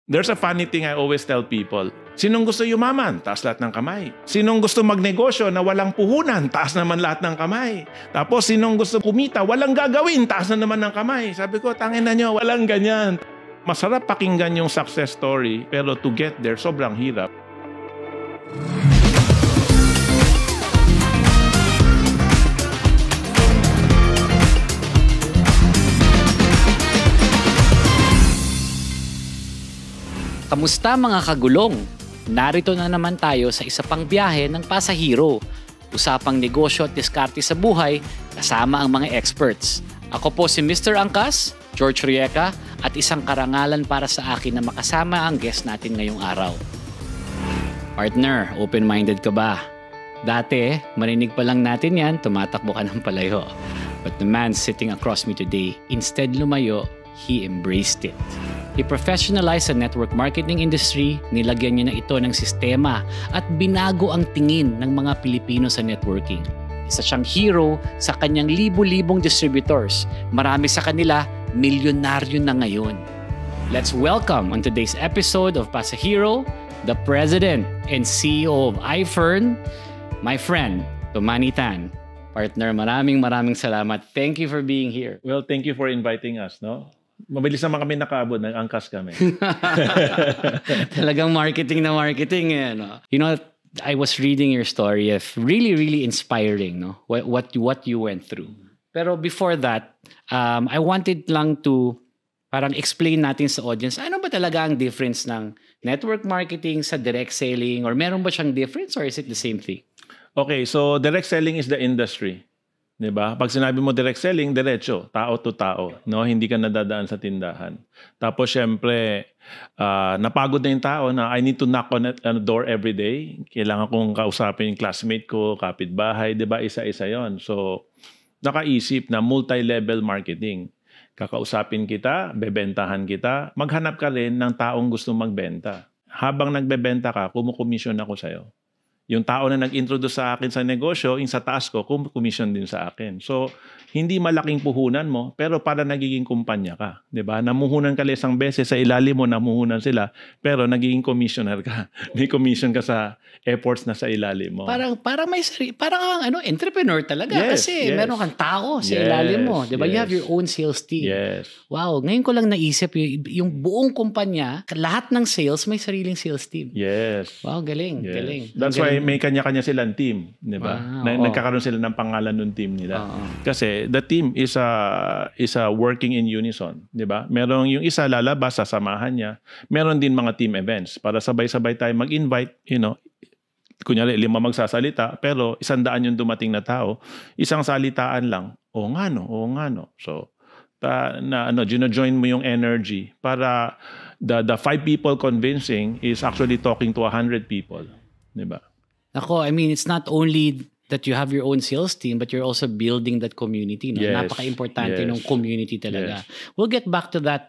There's a funny thing I always tell people. Sinong gusto yumaman? Taas lahat ng kamay. Sinong gusto magnegosyo na walang puhunan? Taas naman lahat ng kamay. Tapos sinong gusto kumita? Walang gagawin? Taas na naman ng kamay. Sabi ko, tangin na nyo, walang ganyan. Masarap pakinggan yung success story, pero to get there, sobrang hirap. Kamusta mga kagulong? Narito na naman tayo sa isa pang biyahe ng Pasahero. Usapang negosyo at diskarte sa buhay kasama ang mga experts. Ako po si Mr. Angkas, George Rieca, at isang karangalan para sa akin na makasama ang guest natin ngayong araw. Partner, open-minded ka ba? Dati, marinig pa lang natin yan, tumatakbo ka ng palayo. But the man sitting across me today, instead lumayo, he embraced it. He professionalized sa network marketing industry, nilagyan niya na ito ng sistema at binago ang tingin ng mga Pilipino sa networking. Isa siyang hero sa kanyang libu-libong distributors. Marami sa kanila, milyonaryo na ngayon. Let's welcome on today's episode of Pasahero, the President and CEO of iFern, my friend, Tomani Tan. Partner, maraming salamat. Thank you for being here. Well, thank you for inviting us, no? Mabilis naman kami nakaabot, nag-angkas kami. Talagang marketing na marketing eh, no? You know, I was reading your story of really inspiring, no? What you went through. Pero before that, I wanted lang to parang explain natin sa audience, ano ba talaga ang difference ng network marketing sa direct selling, or meron ba siyang difference or is it the same thing? Okay, so direct selling is the industry. Diba? Pag sinabi mo direct selling, diretso, tao to tao, no? Hindi ka nadadaan sa tindahan. Tapos syempre, napagod na yung tao na I need to knock on a door every day. Kailangan kong kausapin yung classmate ko, kapitbahay, diba? Isa-isa yon. So, nakaisip na multi-level marketing. Kakausapin kita, bebentahan kita, maghanap ka rin ng taong gusto magbenta. Habang nagbebenta ka, kumukomisyon ako sa'yo. Yung tao na nag-introduce sa akin sa negosyo, yung sa taas ko, commission din sa akin. So, hindi malaking puhunan mo, pero para nagiging kumpanya ka. Diba? Namuhunan ka isang beses, sa ilalim mo, namuhunan sila, pero nagiging commissioner ka. May commission ka sa efforts na sa ilalim mo. Parang entrepreneur talaga. Yes, kasi meron kang tao sa ilalim mo. Diba? You have your own sales team. Yes. Wow, ngayon ko lang naisip, yung buong kumpanya, lahat ng sales, may sariling sales team. Yes. Wow, galing. Yes. Galing. That's why may kanya-kanya silang team, 'di ba? Wow, Nagkakaroon sila ng pangalan ng team nila. Kasi the team is a working in unison, 'di ba? Merong yung isa lalabas, sasamahan niya. Meron din mga team events para sabay-sabay tayo mag-invite, kunyari 5 magsasalita, pero 100 yung dumating na tao, isang salitaan lang. Oo nga no. So, gino-join mo yung energy para the 5 people convincing is actually talking to 100 people, 'di ba? Ako, I mean, it's not only that you have your own sales team, but you're also building that community. No? Yes. Napaka-importante ng community talaga. Yes. We'll get back to that,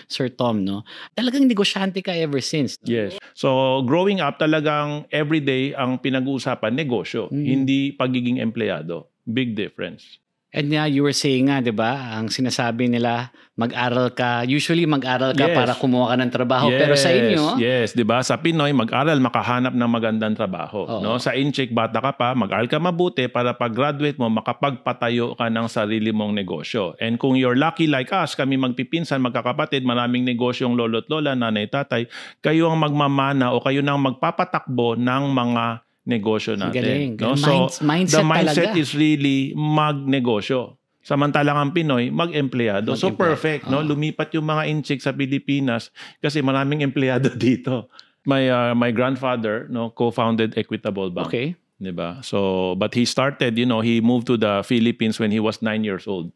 Sir Tom. No? Talagang negosyante ka ever since. Yes. So, growing up, talagang everyday ang pinag-uusapan, negosyo. Hindi pagiging empleyado. Big difference. And you were saying nga, di ba, ang sinasabi nila, mag-aral ka. Usually, mag-aral ka para kumuha ka ng trabaho. Yes. Pero sa inyo... Yes, di ba? Sa Pinoy, mag-aral, makahanap ng magandang trabaho. No? Sa Incheck, bata ka pa, mag-aral ka mabuti para pag-graduate mo, makapagpatayo ka ng sarili mong negosyo. And kung you're lucky like us, kami magpipinsan, magkakapatid, maraming negosyong lolo't lola, nanay, tatay, kayo ang magmamana o kayo nang magpapatakbo ng mga negosyo natin. Galing. No? So, mindset the mindset talaga is really magnegosyo. Samantalang ang Pinoy, mag-empleyado. So perfect, no? Lumipat yung mga Incheck sa Pilipinas kasi maraming empleyado dito. My grandfather, no, co-founded Equitable Bank. Okay. Diba? So, but he started, he moved to the Philippines when he was 9 years old.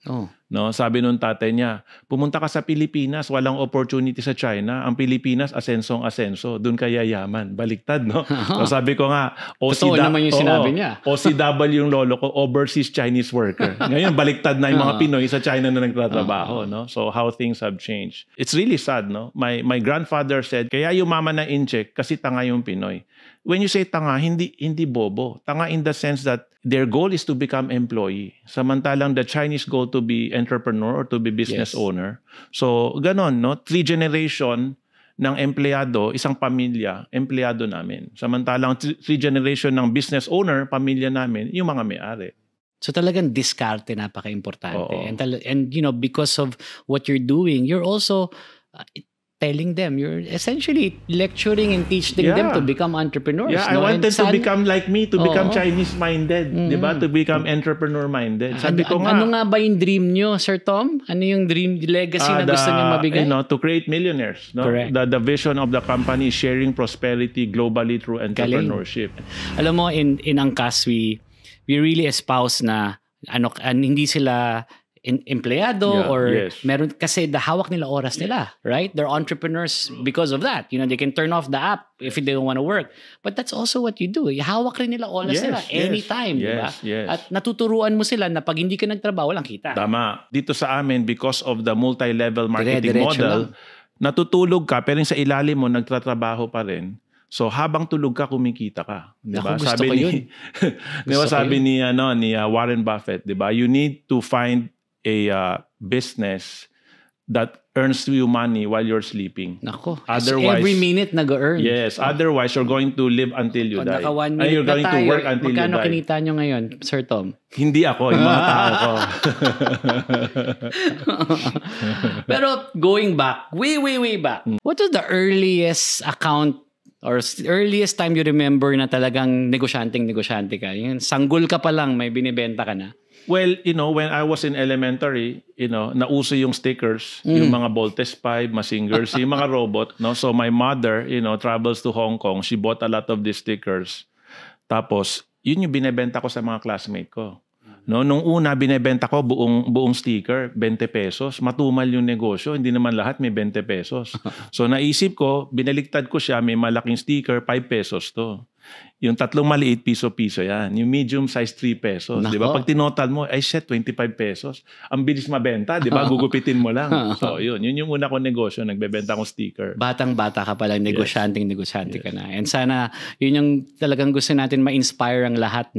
No, sabi nung tatay niya, pumunta ka sa Pilipinas, walang opportunity sa China. Ang Pilipinas, asensong-asenso. Doon ka yayaman. Baliktad, no? So sabi ko nga, totoo naman yung sinabi niya. OCW yung lolo ko, overseas Chinese worker. Ngayon, baliktad na yung mga Pinoy sa China na nagtatrabaho, no? So how things have changed. It's really sad, no? My grandfather said, kaya yumaman ng Incheck kasi tanga yung Pinoy. When you say tanga, hindi bobo. Tanga in the sense that their goal is to become employee. Samantalang the Chinese goal to be entrepreneur or to be business owner. So, ganon, no? 3 generation ng empleyado, isang pamilya, empleyado namin. Samantalang 3 generation ng business owner, pamilya namin, yung mga may-ari. So talagang diskarte napaka-importante. Oo. And you know, because of what you're doing, you're also telling them, you're essentially lecturing and teaching them to become entrepreneurs. Yeah, I no? wanted And to become like me, to become Oo. Chinese-minded, di ba? To become entrepreneur-minded. Sabi ko nga, ano nga ba yung dream nyo, Sir Tom? Ano yung dream legacy na gusto nyo mabigay? To create millionaires. No? Correct. The vision of the company is sharing prosperity globally through entrepreneurship. Alam mo, in Angkas, we really espouse na hindi sila empleyado meron kasi hawak nila oras nila, right? They're entrepreneurs because of that. You know, they can turn off the app if they don't want to work. But that's also what you do. Hawak rin nila oras nila anytime, di ba? At natuturuan mo sila na pag hindi ka nagtrabaho, walang kita. Tama. Dito sa amin, because of the multi-level marketing Dire-diretso model, lang. natutulog ka pero sa ilalim mo nagtatrabaho pa rin. So habang tulog ka, kumikita ka, 'di ba? Naku, gusto Sabi ko yun. ni Warren Buffett, 'di ba? You need to find a business that earns you money while you're sleeping. Nako. Otherwise, every minute nag-earn. Yes, otherwise you're going to live until you die. Naka 1 And minute you're going na tayo. to work until you Magkano die. kinita nyo ngayon, Sir Tom? Hindi ako, yung mga tao ko. Pero going back, way back, what was the earliest account or earliest time you remember na talagang negosyante ka? Yung sanggol ka pa lang, may binibenta ka na? Well, when I was in elementary, nauso yung stickers, yung mga Voltes 5, Masingers, yung mga robot, no? So my mother, travels to Hong Kong. She bought a lot of these stickers. Tapos, yun yung binebenta ko sa mga classmate ko. No, nung una binebenta ko buong sticker, 20 pesos. Matumal yung negosyo, hindi naman lahat may 20 pesos. So naisip ko, binaliktad ko siya, may malaking sticker, 5 pesos to. Yung tatlong maliit, piso-piso yan. Yung medium size, 3 pesos. Di ba? Pag tinotal mo, 25 pesos. Ang bilis mabenta, di ba? Gugupitin mo lang. So, yun yung una kong negosyo. Nagbebenta akong sticker. Batang-bata ka pa lang, negosyante ka na. And sana, yun yung talagang gusto natin ma-inspire ang lahat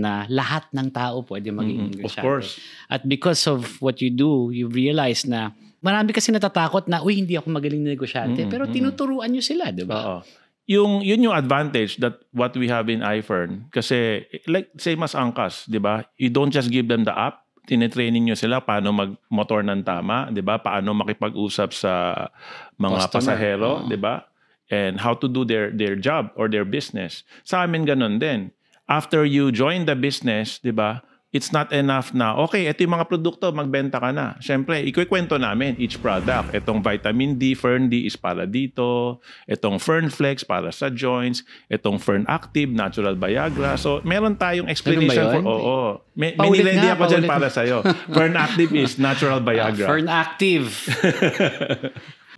ng tao pwede maging negosyante. Of course. At because of what you do, you realize na marami kasi natatakot na, hindi ako magaling na negosyante. Pero tinuturuan nyo sila, di ba? Oo. Yun yung advantage that what we have in iFern. Kasi, like, same as Angkas, di ba? You don't just give them the app. Tinetraining nyo sila paano mag-motor ng tama, di ba? Paano makipag-usap sa mga pasahero, di ba? And how to do their job or their business. Sa amin ganun din. After you join the business, di ba? It's not enough na, okay, ito yung mga produkto, magbenta ka na. Siyempre, ikukwento namin each product. Itong vitamin D, Fern D is para dito. Itong Fern Flex para sa joints. Itong Fern Active, Natural Viagra. So, meron tayong explanation for, May niready ako dyan para sa'yo. Fern Active is Natural Viagra. Fern Active.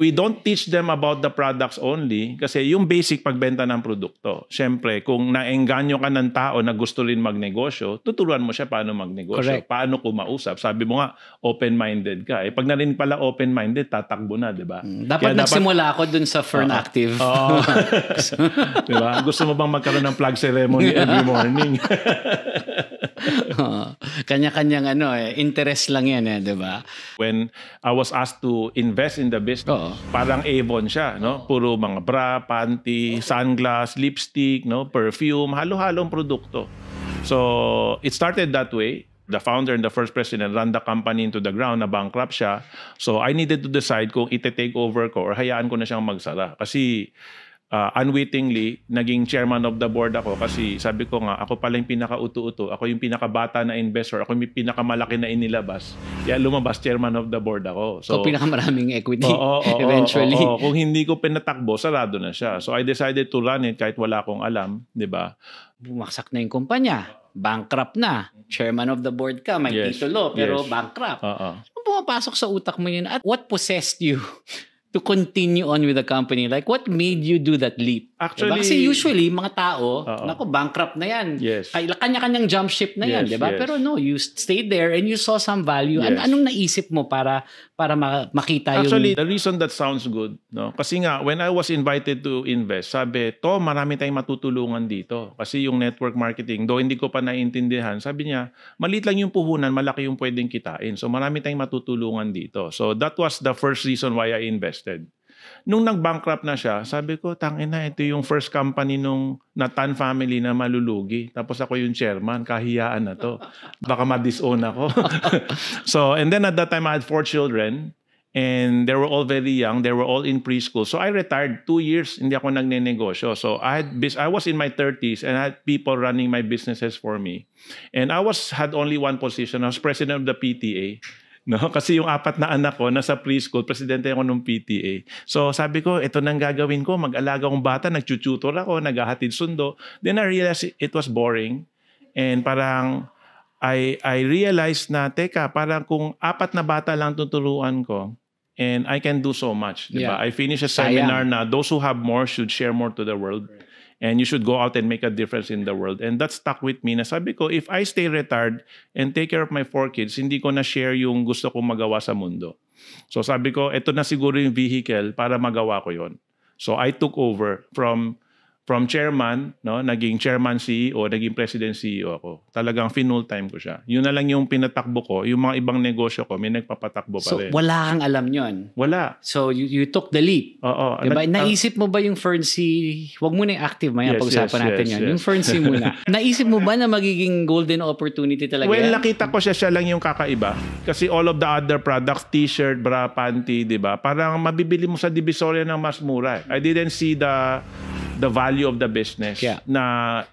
We don't teach them about the products only kasi yung basic pagbenta ng produkto. Siyempre, kung naengganyo ka ng tao na gusto rin magnegosyo, tuturuan mo siya paano magnegosyo. Correct. Paano kumausap. Sabi mo nga, open-minded ka. Pag narinig pala open-minded, tatakbo na, di ba? Dapat nagsimula ako dun sa Fern Active. Di ba? Gusto mo bang magkaroon ng plug ceremony every morning? Kanya-kanyang interest lang yan, di ba? When I was asked to invest in the business, parang Avon siya, no? Puro mga bra, panty, sunglass, lipstick, no? Perfume, halo-halong produkto. So, it started that way. The founder and the first president ran the company into the ground, na bankrupt siya. So, I needed to decide kung ite-take over ko or hayaan ko na siyang magsara. Kasi, unwittingly, naging chairman of the board ako kasi sabi ko nga, ako pala yung pinaka-uto-uto, ako yung pinakabata na investor, ako yung pinakamalaki na inilabas. Kaya lumabas, chairman of the board ako. So, pinakamaraming equity eventually. Kung hindi ko pinatakbo, sarado na siya. So I decided to run it kahit wala akong alam, di ba? Bumaksak na yung kumpanya. Bankrupt na. Chairman of the board ka, may titulo, pero bankrupt. Ano pumapasok sa utak mo yun? At what possessed you to continue on with the company? Like, what made you do that leap? Actually, diba? Kasi usually, mga tao, bankrupt na yan. Yes. Kanya-kanyang jump ship na yan, diba? Pero no, you stayed there and you saw some value. Yes. Anong naisip mo para makita yung... Actually, the reason that sounds good, no? Kasi nga, when I was invited to invest, sabi, marami tayong matutulungan dito. Kasi yung network marketing, though hindi ko pa naiintindihan, sabi niya, maliit lang yung puhunan, malaki yung pwedeng kitain. So marami tayong matutulungan dito. So that was the first reason why I invested. Nung nag-bankrupt na siya, sabi ko, tangina, ito yung first company nung Natan family na malulugi. Tapos ako yung chairman, kahiyaan na to. Baka ma-disown ako. So, and then at that time, I had 4 children. And they were all very young. They were all in preschool. So I retired 2 years. Hindi ako nagnenegosyo. So I was in my 30s and I had people running my businesses for me. And I had only one position. I was president of the PTA. No? Kasi yung 4 na anak ko nasa preschool, presidente ako ng PTA. So sabi ko, ito nang gagawin ko. Mag-alaga kong bata, nag-tutor ako, naghahatid sundo. Then I realized it was boring. And parang I realized na, teka, parang kung 4 na bata lang tuturuan ko, and I can do so much. Diba? Yeah. I finished a seminar na those who have more should share more to the world. And you should go out and make a difference in the world. And that stuck with me. Na sabi ko, if I stay retired and take care of my 4 kids, hindi ko na share yung gusto kong magawa sa mundo. So sabi ko, ito na siguro yung vehicle para magawa ko yon. So I took over from chairman, no, naging chairman CEO, naging president CEO ako. Talagang full time ko siya. Yun na lang yung pinatakbo ko. Yung mga ibang negosyo ko, may nagpapatakbo pa rin. So, wala kang alam yon. Wala. So, you took the leap. Oo. Diba? Naisip mo ba yung Ferncy, wag mo na yung active, maya pag-usapan natin yan. Yung Ferncy muna. Naisip mo ba na magiging golden opportunity talaga Well, yan? nakita ko siya lang yung kakaiba. Kasi all of the other products, t-shirt, bra, panty, di ba? Parang mabibili mo sa Divisoria ng mas mura. I didn't see the value of the business. Yeah. Na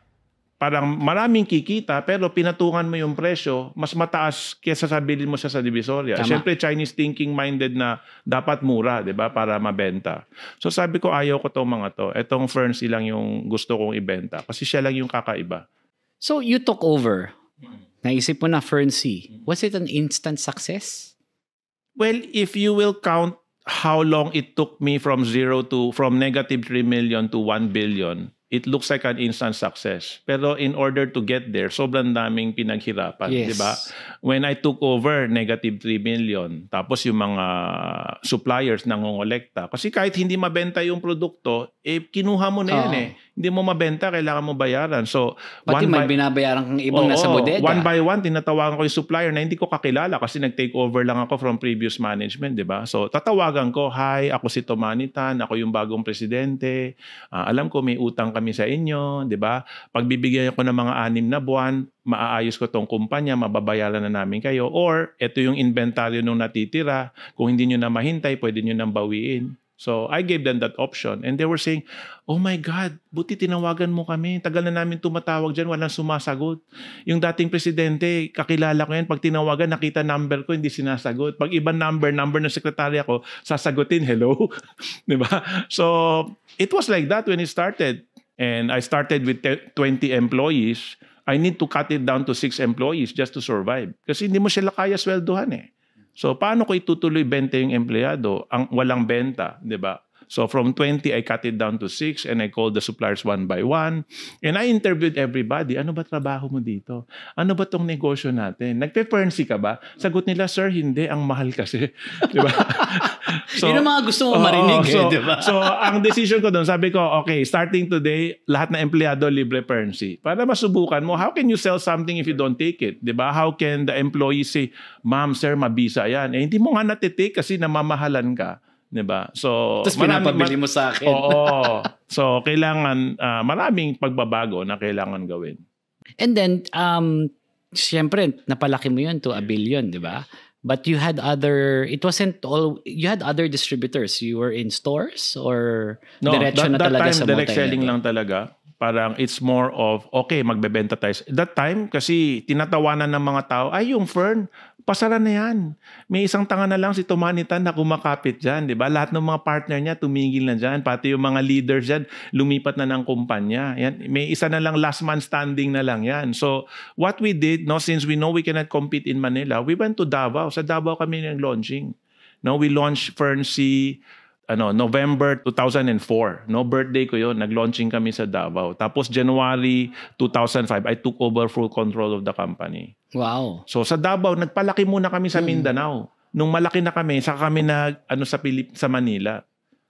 parang maraming kikita pero pinatungan mo yung presyo, mas mataas kaysa sa bilhin mo siya sa Divisoria. Siyempre, Chinese thinking minded na dapat mura, di ba? Para mabenta. So sabi ko, ayaw ko tong mga to. Etong Ferncy lang yung gusto kong ibenta. Kasi siya lang yung kakaiba. So, you took over. Naisip mo na Ferncy. Was it an instant success? Well, if you will count how long it took me from negative 3 million to 1 billion, it looks like an instant success. Pero in order to get there, sobrang daming pinaghirapan, yes. di ba? When I took over, negative 3 million. Tapos yung mga suppliers nangongolekta. Kasi kahit hindi mabenta yung produkto, kinuha mo na yan eh. Hindi mo mabenta, kailangan mo bayaran. So, pati may binabayaran kang ibang nasa bodega. One by one, tinatawagan ko yung supplier na hindi ko kakilala kasi nag-take over lang ako from previous management, di ba? So, tatawagan ko, hi, ako si Tomanitan, ako yung bagong presidente. Alam ko may utang kami sa inyo, di ba? Pagbibigyan ko ng mga 6 na buwan, maaayos ko tong kumpanya, mababayaran na namin kayo. Or, ito yung inventaryo nung natitira. Kung hindi nyo na mahintay, pwede nyo nang bawiin. So, I gave them that option. And they were saying, oh my God, buti tinawagan mo kami. Tagal na namin tumatawag dyan, walang sumasagot. Yung dating presidente, kakilala ko yan. Pag tinawagan, nakita number ko, hindi sinasagot. Pag ibang number ng sekretarya ko, sasagutin, hello. Diba? So, it was like that when it started. And I started with 20 employees. I need to cut it down to 6 employees just to survive. Kasi hindi mo sila kaya sweldohan eh. So, paano ko itutuloy 20 yung empleyado? Ang walang benta, di ba? So, from 20, I cut it down to 6 and I called the suppliers one by one. And I interviewed everybody. Ano ba trabaho mo dito? Ano ba tong negosyo natin? Nagpe-Ferncy ka ba? Sagot nila, sir, hindi. Ang mahal kasi. Di ba? So, yun ang mga gusto mo marinig di ba? So, ang decision ko doon, sabi ko, okay, starting today, lahat na empleyado libre Ferncy. Para masubukan mo, how can you sell something if you don't take it? Di ba? How can the employee say, ma'am, sir, mabisa yan? Eh, hindi mo nga natitake kasi namamahalan ka. Diba? So, tapos pinapabili mo sa akin. Oo. So, kailangan, maraming pagbabago na kailangan gawin. And then, siyempre, napalaki mo yun to 1 billion, di ba? But you had you had other distributors. You were in stores or diretso na talaga sa multi-level? Direct selling lang talaga. Parang it's more of, okay, magbebenta tayo. That time, kasi tinatawanan ng mga tao, ay yung Fern, pasara na yan. May isang tanga na lang si Tomanitan na kumakapit dyan, di ba? Lahat ng mga partner niya tumigil na dyan. Pati yung mga leaders dyan, lumipat na ng kumpanya. Yan. May isa na lang last man standing na lang yan. So, what we did, since we know we cannot compete in Manila, we went to Davao. Sa Davao kami nag-launching. We launched Ferncy November 2004. Birthday ko yun. Nag-launching kami sa Davao. Tapos January 2005, I took over full control of the company. Wow. So sa Davao, nagpalaki muna kami sa Mindanao. Nung malaki na kami, saka kami sa Manila.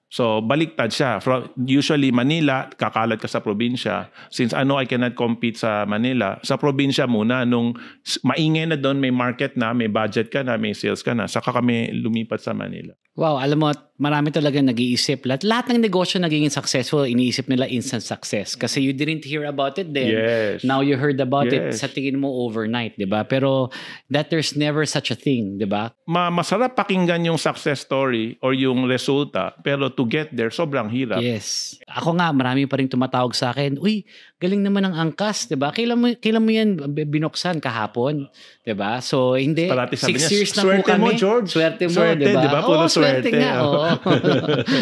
So baliktad siya. Usually Manila, kakalat ka sa probinsya. Since I cannot compete sa Manila, sa probinsya muna. Nung maingay na doon, may market na, may budget ka na, may sales ka na, saka kami lumipat sa Manila. Wow, alam mo, marami talaga nag-iisip. Lahat ng negosyo naging successful, iniisip nila instant success. Kasi you didn't hear about it then. Yes. Now you heard about it Yes. sa tingin mo overnight, di ba? Pero that there's never such a thing, di ba? Masarap pakinggan yung success story or yung resulta, pero to get there, sobrang hirap. Yes. Ako nga, marami pa rin tumatawag sa akin, uy, galing naman ang angkas, di ba? Kailan mo yan binuksan kahapon? Di ba? So, hindi. Parati 6 sabi niya, years na po "Swerte mo, kami. George. Swerte mo, Swerte, di ba? di ba? Puro Oo, swerte swerte. nga. Oo.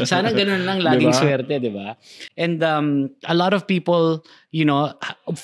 Sana ganun lang, laging Diba? swerte, di ba? And a lot of people, you know,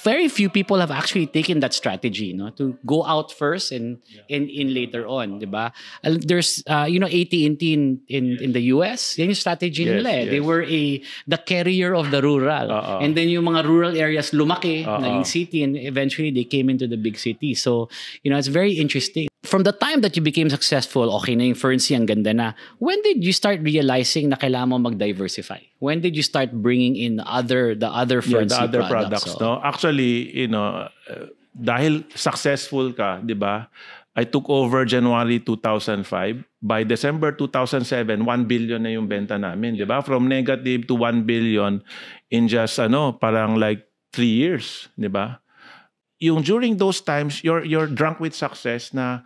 very few people have actually taken that strategy, no, to go out first and in later on, di ba? There's, you know, AT&T in the US, yan yung strategy Yes, nila eh. yes. They were the carrier of the rural. And then yung mga rural areas lumaki, naging city, and eventually they came into the big city. So, you know, it's very interesting. From the time that you became successful, okay na yung Fernsey, ang ganda na. When did you start realizing na kailangan mo mag-diversify? When did you start bringing in the other Fernsey the other products? products, no? Actually, you know, dahil successful ka, di ba? I took over January 2005. By December 2007, 1 billion na yung benta namin, di ba? From negative to 1 billion in just, parang like 3 years, di ba? Yung during those times, you're drunk with success na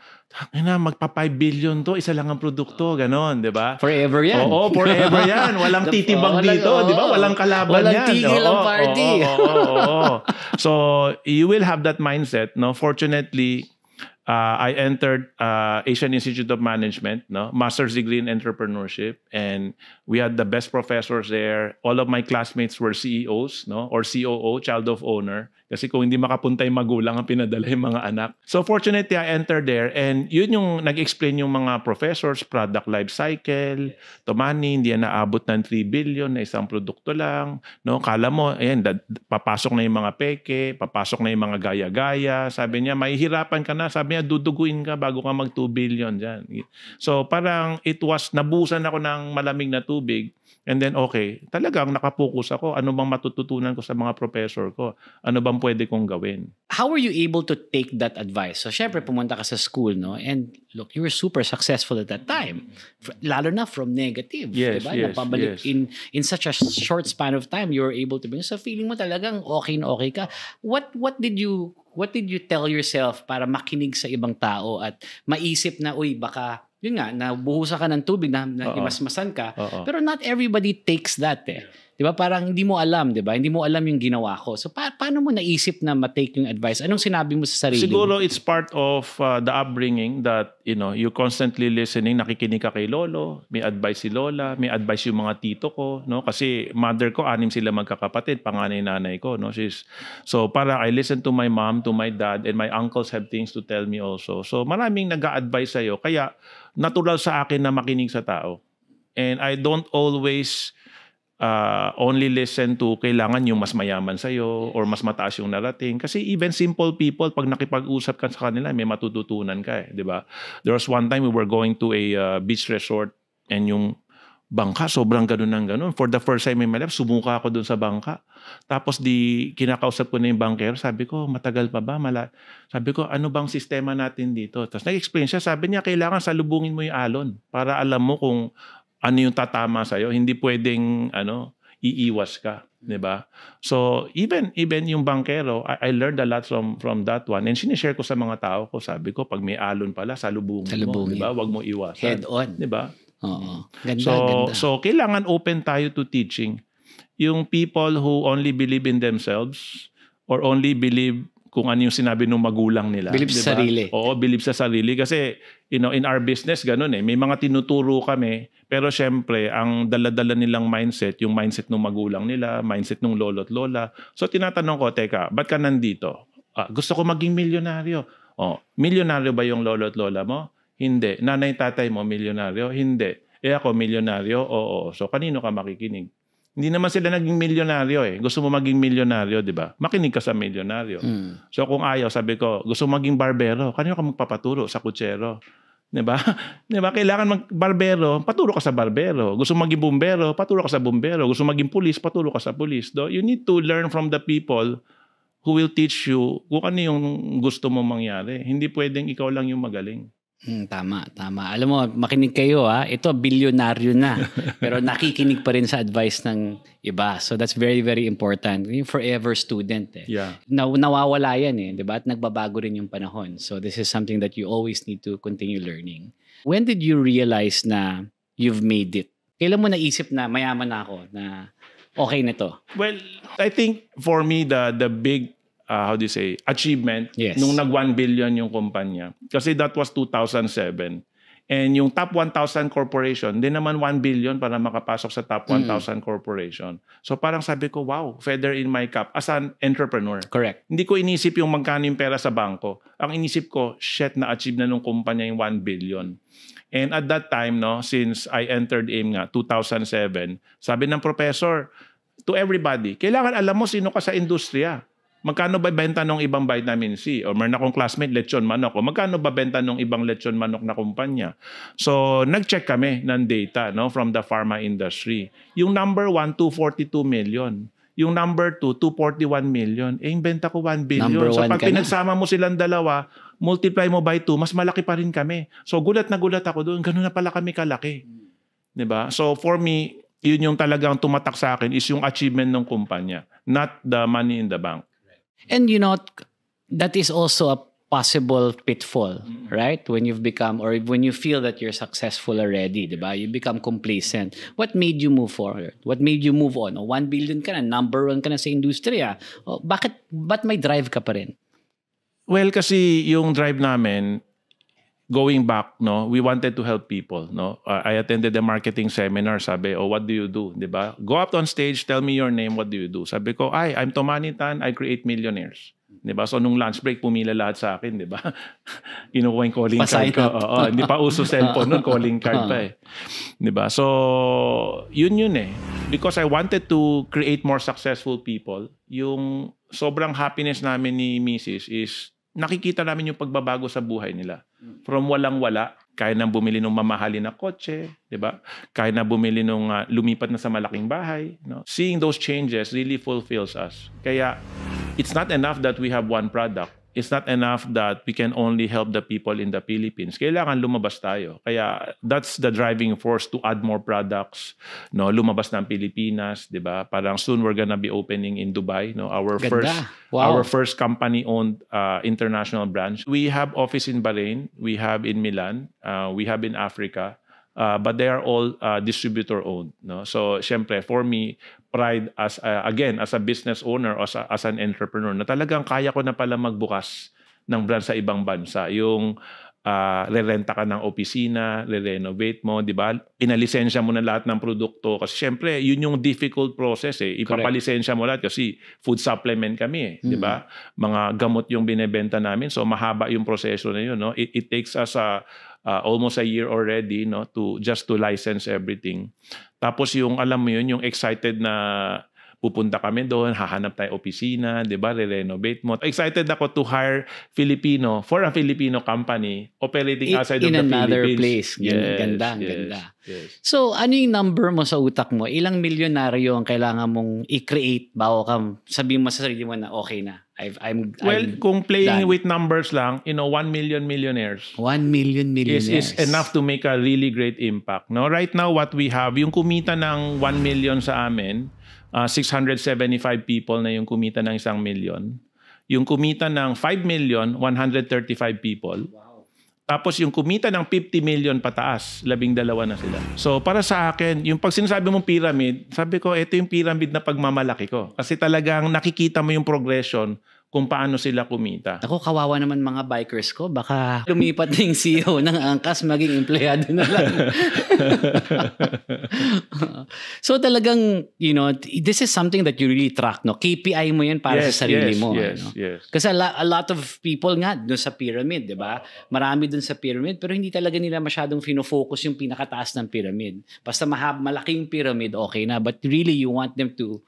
magpa 5 billion to, isa lang ang produkto, ganon, di ba? Forever yan. Oo, forever yan. Walang titibag dito, di ba? Walang kalaban walang yan. tigil ang party. Oo. So, you will have that mindset, no? Fortunately, I entered Asian Institute of Management, no, master's degree in entrepreneurship, and we had the best professors there. All of my classmates were CEOs, no, or COO, child of owner. Kasi kung hindi makapunta yung magulang, ang pinadala yung mga anak. So fortunately, I entered there, and yun yung nag-explain yung mga professors, product life cycle, to money, hindi yan naabot ng 3 billion na isang produkto lang. No, kala mo, ayan, papasok na yung mga peke, papasok na yung mga gaya-gaya. Sabi niya, mahihirapan ka na. Sabi niya, duduguin ka bago ka mag 2 billion dyan. So parang nabusan ako ng malamig na tubig. And then, okay, talagang nakapokus ako. Ano bang matututunan ko sa mga professor ko? Ano bang pwede kong gawin? How were you able to take that advice? So, syempre, pumunta ka sa school, no? And look, you were super successful at that time. Lalo na from negative. Yes, diba? yes, Napabalik yes. in such a short span of time, you were able to bring. So, feeling mo talagang okay na okay ka. What did you tell yourself para makinig sa ibang tao at maisip na, uy, baka yun nga, nabuhusan ka ng tubig, na imasmasan ka. Pero not everybody takes that eh. Di ba? Parang hindi mo alam, di ba? Hindi mo alam yung ginawa ko. So, paano mo naisip na ma-take yung advice? Anong sinabi mo sa sarili? Siguro it's part of the upbringing that, you constantly listening, nakikinig ka kay lolo, may advice si lola, may advice yung mga tito ko, no? Kasi mother ko, 6 sila magkakapatid, panganay-nanay ko, no? So, para I listen to my mom, to my dad, and my uncles have things to tell me also. So, maraming nag-a-advise sa'yo. Kaya, natural sa akin na makinig sa tao. And I don't always only listen to kailangan yung mas mayaman sa'yo or mas mataas yung narating. Kasi even simple people, pag nakipag-usap ka sa kanila, may matututunan ka eh, di ba? There was one time we were going to a beach resort and yung bangka, sobrang ganun ng ganun. For the first time in my life, sumuka ako dun sa bangka. Tapos kinakausap ko na yung bankero, sabi ko, matagal pa ba? Sabi ko, ano bang sistema natin dito? Tapos nag-explain siya, sabi niya, kailangan salubungin mo yung alon para alam mo kung ano yung tatama sa'yo. Hindi pwedeng, iiwas ka. Diba? So, even yung bankero, I learned a lot from that one. And sinishare ko sa mga tao ko, sabi ko, pag may alon pala, salubungin mo. Diba? Huwag mo iwasan. Head on. Diba? Oo. Ganda. So, kailangan open tayo to teaching. Yung people who only believe in themselves or only believe kung ano yung sinabi ng magulang nila. Believe sa sarili. Oo, believe sa sarili. Kasi, in our business, ganun eh. May mga tinuturo kami, pero syempre, ang dala-dala nilang mindset, yung mindset ng magulang nila, mindset ng lolo't lola. So, tinatanong ko, teka, ba't ka nandito? Gusto ko maging milyonaryo. Milyonaryo ba yung lolo't lola mo? Hindi. Nanay, tatay mo, milyonaryo? Hindi. Ako, milyonaryo? Oo. So, kanino ka makikinig? Hindi naman sila naging milyonaryo eh. Gusto mo maging milyonaryo, di ba? Makinig ka sa milyonaryo. So, kung ayaw, sabi ko, gusto mo maging barbero, kanino ka magpapaturo? Sa kutsero. Di ba? Di ba? Kailangan mag-barbero, paturo ka sa barbero. Gusto mo maging bumbero, paturo ka sa bumbero. Gusto mo maging pulis, paturo ka sa pulis. You need to learn from the people who will teach you kung ano yung gusto mo mangyari. Hindi pwedeng ikaw lang yung magaling. Tama, tama. Alam mo, makinig kayo ito bilyonaryo na. Pero nakikinig pa rin sa advice ng iba. So that's very, very important. Yung forever student Yeah. Nawawala yan 'di ba? At nagbabago rin yung panahon. So this is something that you always need to continue learning. When did you realize na you've made it? Kailan mo naisip na mayaman na ako, na okay na to? Well, I think for me, the big achievement, Yes. nung nag 1 billion yung kumpanya. Kasi that was 2007. And yung top 1,000 corporation, din naman 1 billion para makapasok sa top 1,000 corporation. So parang sabi ko, wow, feather in my cap as an entrepreneur. Correct. Hindi ko inisip yung magkano yung pera sa bangko. Ang inisip ko, na-achieve na nung kumpanya yung 1 billion. And at that time, since I entered AIM nga, 2007, sabi ng professor, to everybody, kailangan alam mo sino ka sa industriya. Magkano ba benta ng ibang vitamin C? O meron akong classmate, lechon manok. O magkano ba benta ng ibang lechon manok na kumpanya? So, nag-check kami ng data from the pharma industry. Yung number 1, 242 million. Yung number 2, 241 million. Yung benta ko 1 billion. Number So, one pag ka na. pinagsama mo silang dalawa, multiply mo by 2, mas malaki pa rin kami. So, gulat na gulat ako doon. Ganun na pala kami kalaki. Diba? So, for me, yun yung talagang tumatak sa akin is yung achievement ng kumpanya, not the money in the bank. And that is also a possible pitfall, right? When you've become, or when you feel that you're successful already, diba? You become complacent. What made you move forward? What made you move on? 1 billion ka na, number 1 ka na sa industriya. Ba't may drive ka pa rin? Well, kasi yung drive namin, going back, we wanted to help people, I attended the marketing seminar, sabi, what do you do, 'di ba? Go up on stage, tell me your name, what do you do? Sabi ko, I'm Tomani Tan, I create millionaires. 'Di ba? So nung lunch break pumila lahat sa akin, 'di ba? Kinukuha yung calling card ko. Oo, hindi pa uso cellphone noon, calling card pa 'Di ba? So yun because I wanted to create more successful people. Yung sobrang happiness namin ni Mrs. is nakikita namin yung pagbabago sa buhay nila. From walang-wala, kaya na bumili ng mamahalin na kotse, 'di ba? Kaya na bumili ng lumipat na sa malaking bahay, Seeing those changes really fulfills us. Kaya it's not enough that we have one product. It's not enough that we can only help the people in the Philippines. Kailangan lumabas tayo. Kaya that's the driving force to add more products, lumabas ng Pilipinas, 'di ba? Parang soon we're gonna be opening in Dubai, Our Ganda. Wow. our first company-owned international branch. We have office in Bahrain, we have in Milan, we have in Africa, but they are all distributor-owned. So, syempre, for me, pride as a business owner or as an entrepreneur, na talagang kaya ko na pala magbukas ng branch sa ibang bansa. Yung re-renta ka ng opisina, re-renovate mo, di ba? Pinalisensya mo na lahat ng produkto. Kasi syempre, yun yung difficult process Ipapalisensya mo lahat kasi food supplement kami di ba? Mga gamot yung binebenta namin. So mahaba yung proseso na yun. It takes us almost a year already to license everything. Tapos yung alam mo yun, yung excited na pupunta kami doon, hahanap tayo opisina, di ba? Re-renovate mo. Excited ako to hire Filipino for a Filipino company operating outside of the Philippines. In another place. Yes, Ganda. Yes. So, ano yung number mo sa utak mo? Ilang milyonaryo ang kailangan mong i-create bago ka sabihin mo sa sarili mo na okay na? I'm kung playing done. with numbers lang, 1 million millionaires 1 million millionaires is enough to make a really great impact. Right now, what we have, yung kumita ng 1 million sa amin, 675 people na yung kumita ng 1 million. Yung kumita ng 5 million, 135 people. Wow. Tapos yung kumita ng 50 million pataas, 12 na sila. So para sa akin, yung pag sinasabi mong pyramid, sabi ko, ito yung pyramid na pagmamalaki ko. Kasi talagang nakikita mo yung progression kung paano sila kumita. Ako, kawawa naman mga bikers ko. Baka lumipat na yung CEO ng angkas, maging empleyado na lang. So talagang, this is something that you really track, KPI mo yan para sa sarili mo. Yes. Kasi a lot of people nga doon sa pyramid, di ba? Marami doon sa pyramid, pero hindi talaga nila masyadong fino-focus yung pinakataas ng pyramid. Basta malaki yung pyramid, okay na. But really, you want them to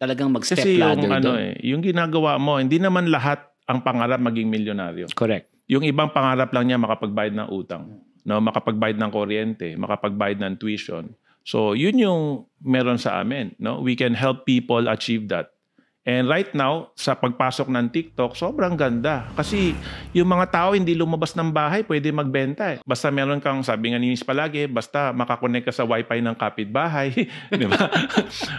talagang mag-step kasi ladder yung, doon. yung ginagawa mo, hindi naman lahat ang pangarap maging milyonaryo. Correct. Yung ibang pangarap lang niya makapagbayad ng utang, makapagbayad ng kuryente, makapagbayad ng tuition. So, yun yung meron sa amin, We can help people achieve that. And right now, sa pagpasok ng TikTok, sobrang ganda. Kasi yung mga tao hindi lumabas ng bahay, pwede magbenta eh. Basta meron kang, sabi nga ni Miss palagi, basta makakonect ka sa wifi ng kapitbahay, di ba?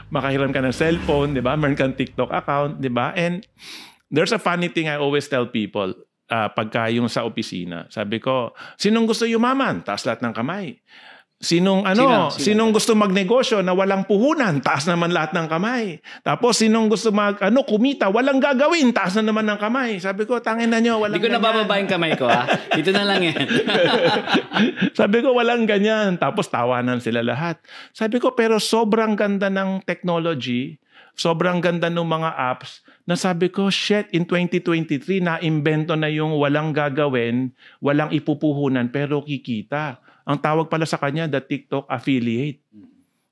Makahiram ka ng cellphone, di ba? Meron kang TikTok account, di ba? And there's a funny thing I always tell people pagka yung sa opisina. Sabi ko, sinong gusto yumaman? Taas lahat ng kamay. Sinong gusto magnegosyo na walang puhunan, taas naman lahat ng kamay. Tapos sinong gusto kumita, walang gagawin, taas na naman ng kamay. Sabi ko, tangin na nyo, walang ganyan. Hindi ko nabababa yung kamay ko, ha? Ito na lang yan. Sabi ko, walang ganyan. Tapos tawanan sila lahat. Sabi ko, pero sobrang ganda ng technology, sobrang ganda ng mga apps, na sabi ko, shit, in 2023, na-invento na yung walang gagawin, walang ipupuhunan, pero kikita. Ang tawag pala sa kanya, the TikTok affiliate.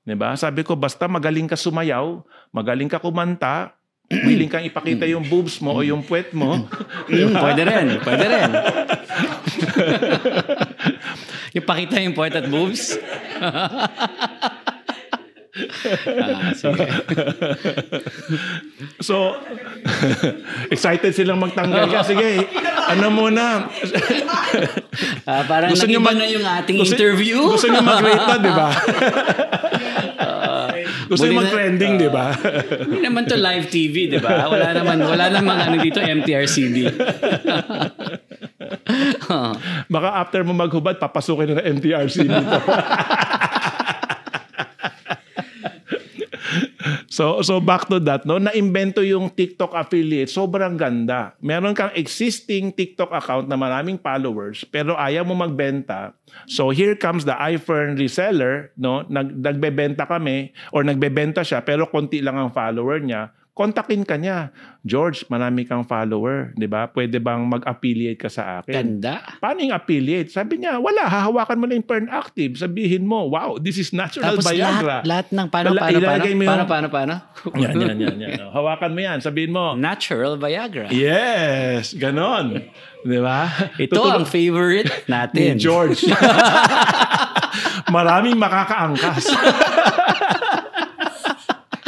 Diba? Sabi ko, basta magaling ka sumayaw, magaling ka kumanta, willing kang ipakita yung boobs mo o yung puwet mo. Diba? Pwede rin. Ipakita yung puwet at boobs? Sige. So, excited silang magtanggal ka. Sige, ano muna? Parang nag-iba na yung ating interview. Gusto nyo mag-rate na, di ba? Gusto nyo mag-trending, di ba? Hindi naman to live TV, di ba? Wala naman dito MTRCB. Baka after mo maghubad, papasukin na ng MTRCB to. So back to that, no, na-invento yung TikTok affiliate, sobrang ganda. Meron kang existing TikTok account na maraming followers, pero ayaw mo magbenta. So here comes the iFern reseller, no, nagbebenta kami or nagbebenta siya pero konti lang ang follower niya. Kontakin ka niya. George, marami kang follower, di ba? Pwede bang mag-affiliate ka sa akin? Ganda. Paano yung affiliate? Sabi niya, wala. Hahawakan mo lang yung Fern Active. Sabihin mo, wow, this is natural Tapos Viagra. lahat ng paano? Yan. Hawakan mo yan. Sabihin mo. Natural Viagra. Yes. Ganon. Di ba? Ito ang favorite natin. Ni George. Maraming makakaangkas.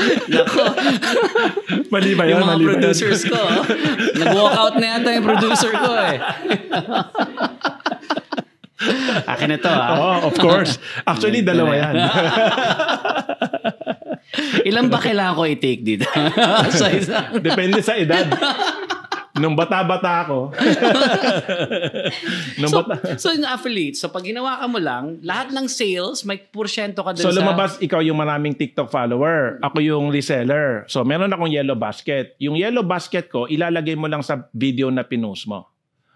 Nako. Mali ba yun? Yung mga producers ko. Nag-walk out na yata yung producer ko eh. Akin na to, ha? Oh, of course. Actually, dalawa yan. Ilan ba kailangan ko i-take dito? Sa isang... Depende sa edad. Nung bata-bata ako. So yung affiliate, so pag ginawa ka mo lang, lahat ng sales, may porsyento ka dun So lumabas, ikaw yung maraming TikTok follower. Ako yung reseller. So meron akong yellow basket. Yung yellow basket ko, ilalagay mo lang sa video na pinost mo.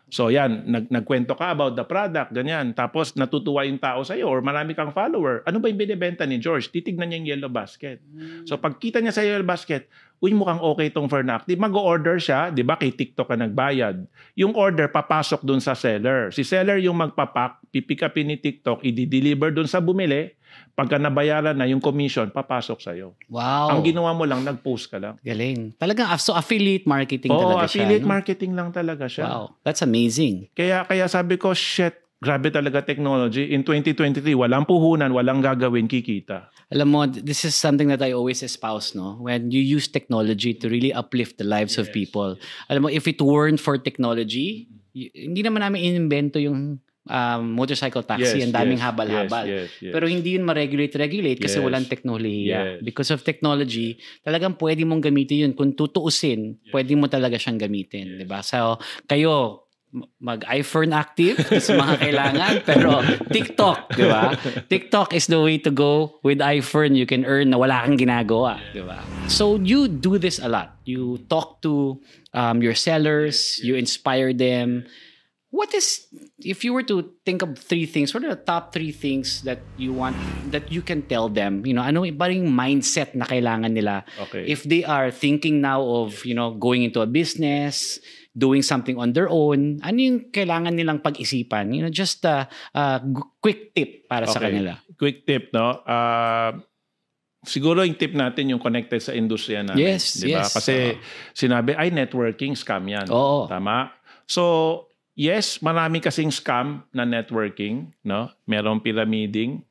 So yan, nagkwento ka about the product, ganyan. Tapos natutuwa yung tao sa'yo or marami kang follower. Ano ba yung binibenta ni George? Titignan niya yung yellow basket. So pagkita niya sa yellow basket, uy, mukhang okay itong Fern Active. Mag-order siya, di ba? Kay TikTok ka nagbayad. Yung order, papasok dun sa seller. Si seller yung magpapak, pipick upin ni TikTok, i-deliver dun sa bumili. Pagka nabayaran na yung commission, papasok sa'yo. Wow. Ang ginawa mo lang, nag-post ka lang. Galing. Talagang, so affiliate marketing talaga siya. Affiliate marketing lang talaga siya. Wow. That's amazing. Kaya sabi ko, shit, grabe talaga technology. In 2023, walang puhunan, walang gagawin, kikita. Alam mo, this is something that I always espouse, no? When you use technology to really uplift the lives of people. Alam mo, if it weren't for technology, hindi naman namin inimbento yung motorcycle taxi, ang daming habal-habal. Yes. Pero hindi yun ma-regulate kasi walang teknolohiya. Because of technology, talagang pwede mong gamitin yun. Kung tutuusin, pwede mo talaga siyang gamitin. Diba? So, kayo, mag-iFern Active sa mga kailangan, pero TikTok, di ba? TikTok is the way to go. With iFern, you can earn na wala kang ginagawa, di ba? So you do this a lot. You talk to your sellers, you inspire them. What is, if you were to think of 3 things, what are the top 3 things that you want, that you can tell them? You know, ano ba yung mindset na kailangan nila? Okay. If they are thinking now of, you know, going into a business, doing something on their own, ano yung kailangan nilang pag-isipan? You know, just a quick tip para sa kanila. Quick tip, no? Siguro yung tip natin yung connected sa industriya natin. Yes, diba? yes. Kasi sinabi, networking, scam yan. Oo. Tama? So, yes, marami kasing scam na networking, no? Merong pyramiding,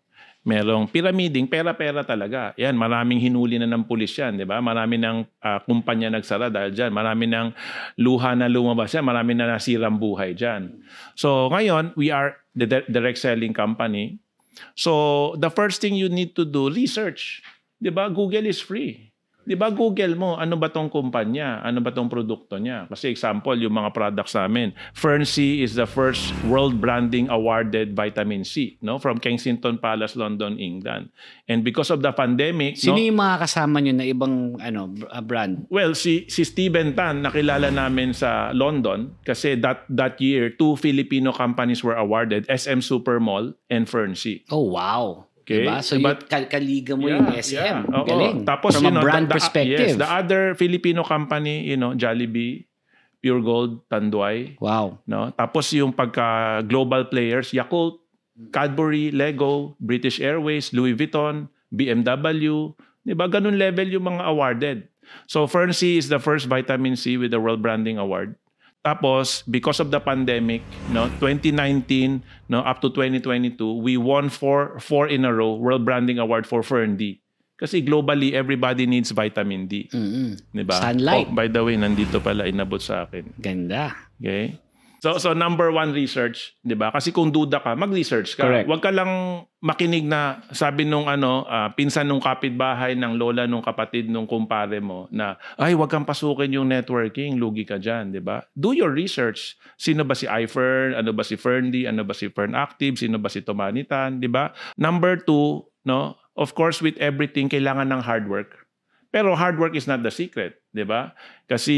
merong pyramiding, pera-pera talaga. Yan, maraming hinuli na ng pulis yan, di ba? Marami ng kumpanya nagsara dahil dyan. Marami ng luha na lumabas yan. Marami na nasirang buhay dyan. So ngayon, we are the direct selling company. So the first thing you need to do, research. Di ba? Google is free. Di ba, Google mo, ano ba tong kumpanya? Ano ba tong produkto niya? Kasi example, yung mga products namin. Fern-C is the first world branding awarded vitamin C, no? From Kensington Palace, London, England. And because of the pandemic, Sino yung mga kasama nyo na ibang brand? Well, si Steven Tan, nakilala namin sa London kasi that year, 2 Filipino companies were awarded, SM Supermall and Fern-C. Oh, wow. Okay. Diba? So, kaliga mo yung SM. Yeah. Galing. Tapos, from a brand perspective. Yes, the other Filipino company, Jollibee, Pure Gold, Tanduay. Wow. No? Tapos yung pagka-global players, Yakult, Cadbury, Lego, British Airways, Louis Vuitton, BMW. Diba? Ganun level yung mga awarded. So, Fern-C is the first vitamin C with the World Branding Award. Tapos, because of the pandemic, 2019 up to 2022, we won four in a row World Branding Award for Fern-D. Kasi globally, everybody needs vitamin D. Diba? Sunlight. Oh, by the way, nandito pala, inabot sa akin. Ganda. Okay? So number one, research, 'di ba? Kasi kung duda ka, mag-research ka. Correct. Huwag ka lang makinig na sabi nung pinsan nung kapitbahay ng lola nung kapatid nung kumpare mo na ay huwag kang pasukin yung networking, lugi ka diyan, 'di ba? Do your research. Sino ba si iFern? Ano ba si Fern-D? Ano ba si Fern Active? Sino ba si Tomanitan, 'di ba? Number two, of course with everything kailangan ng hard work. Pero hard work is not the secret, 'di ba? Kasi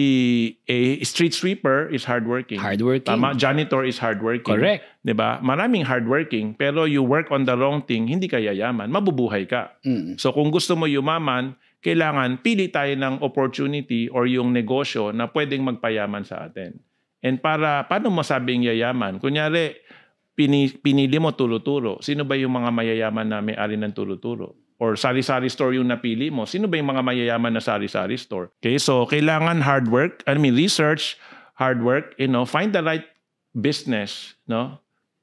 a street sweeper is hardworking. Hardworking. Tama, janitor is hardworking. Correct. 'Di ba? Maraming hardworking, pero you work on the wrong thing, hindi ka yayaman, mabubuhay ka. So kung gusto mo yumaman, kailangan pili tayo ng opportunity or yung negosyo na pwedeng magpayaman sa atin. And paano mo sabing yayaman? Kunyari, pinili mo turo-turo. Sino ba yung mga mayayaman na may-ari ng turo-turo? Or sari-sari store yung napili mo, sino ba yung mga mayayaman na sari-sari store? Okay, so kailangan hard work, research, hard work, find the right business,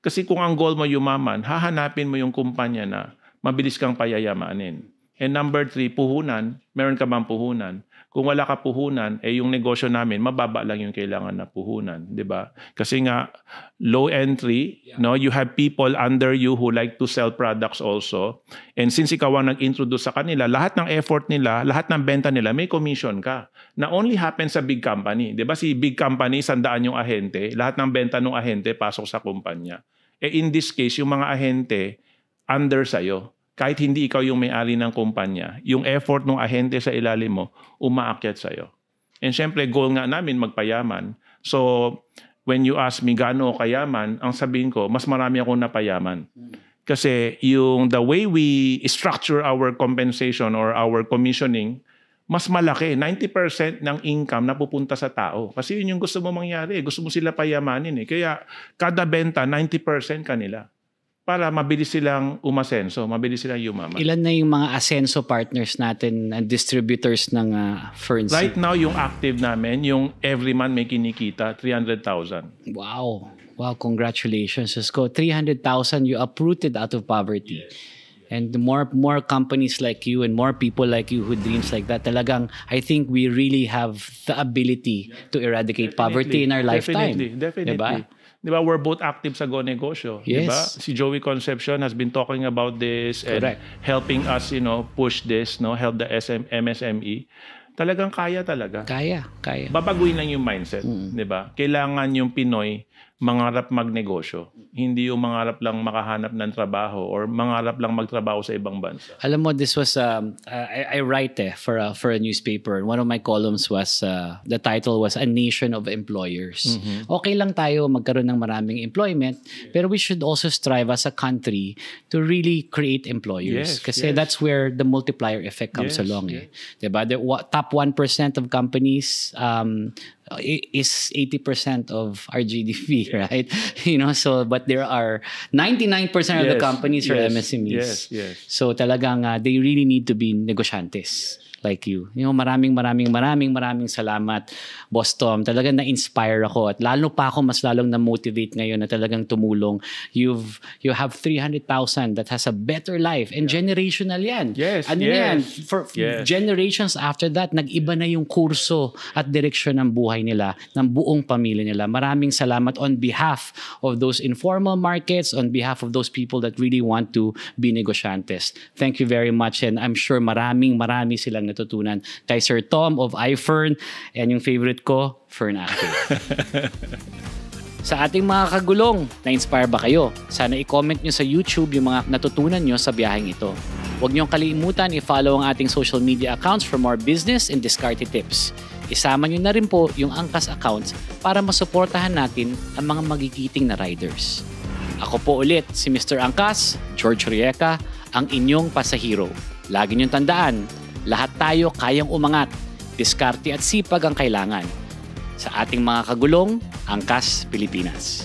Kasi kung ang goal mo yumaman, hahanapin mo yung kumpanya na mabilis kang payayamanin. And number 3, puhunan. Meron ka bang puhunan? Kung wala ka puhunan, yung negosyo namin, mababa lang yung kailangan na puhunan. Di ba? Kasi nga, low entry, you have people under you who like to sell products also. And since ikaw ang nag-introduce sa kanila, lahat ng effort nila, lahat ng benta nila, may commission ka. Na only happens sa big company. Di ba? Si big company, 100 yung ahente. Lahat ng benta ng ahente, pasok sa kumpanya. In this case, yung mga ahente, under sa'yo. Kahit hindi ikaw yung may-ari ng kumpanya, yung effort ng ahente sa ilalim mo, umaakyat sa'yo. And syempre, goal nga namin magpayaman. So, when you ask me gaano kayaman, ang sabihin ko, mas marami akong napayaman. Kasi the way we structure our compensation or our commissioning, mas malaki. 90% ng income napupunta sa tao. Kasi yun yung gusto mo mangyari. Gusto mo sila payamanin. Kaya kada benta, 90% kanila. Para mabilis silang umasenso, mabilis silang yumaman. Ilan na yung mga asenso partners natin, distributors ng Fern-C? Right now, yung active namin, yung every month may kinikita, 300,000. Wow. Wow, congratulations. Isko, 300,000 you uprooted out of poverty. Yes. And more companies like you and more people like you who dreams like that, talagang, I think we really have the ability to eradicate poverty in our lifetime. Definitely. Diba? Diba, we're both active sa Go Negosyo. Yes. Diba? Si Joey Concepcion has been talking about this and helping us, push this, help the MSME. Talagang kaya talaga. Kaya. Babaguhin lang yung mindset, diba? Kailangan yung Pinoy mangarap magnegosyo. Hindi yung mangarap lang makahanap ng trabaho or mangarap lang magtrabaho sa ibang bansa. Alam mo, this was, I write for a newspaper. One of my columns was, the title was A Nation of Employers. Okay lang tayo magkaroon ng maraming employment, pero we should also strive as a country to really create employers. Kasi that's where the multiplier effect comes along. Diba? The top 1% of companies is 80% of our GDP, right? So but there are 99% of the companies are MSMEs. Yes. So talagang they really need to be negosyantes like you. Maraming salamat, Boss Tom. Talagang na-inspire ako at lalo pa ako mas lalong na-motivate ngayon na talagang tumulong. You have 300,000 that has a better life and generational yan. Yes, Yan? For generations after that, nag-iba na yung kurso at direksyon ng buhay nila, ng buong pamilya nila. Maraming salamat on behalf of those informal markets, on behalf of those people that really want to be negosyantes. Thank you very much, and I'm sure marami silang natutunan kay Sir Tom of iFern and yung favorite ko, Fern Active. Sa ating mga kagulong, na-inspire ba kayo? Sana i-comment nyo sa YouTube yung mga natutunan nyo sa biyaheng ito. Huwag niyong kalimutan i-follow ang ating social media accounts for more business and diskarte tips. Isama nyo na rin po yung Angkas accounts para masuportahan natin ang mga magigiting na riders. Ako po ulit si Mr. Angkas, George Rieca, ang inyong pasahero. Lagi niyong tandaan, lahat tayo kayang umangat. Diskarte at sipag ang kailangan. Sa ating mga kagulong, Angkas Pilipinas.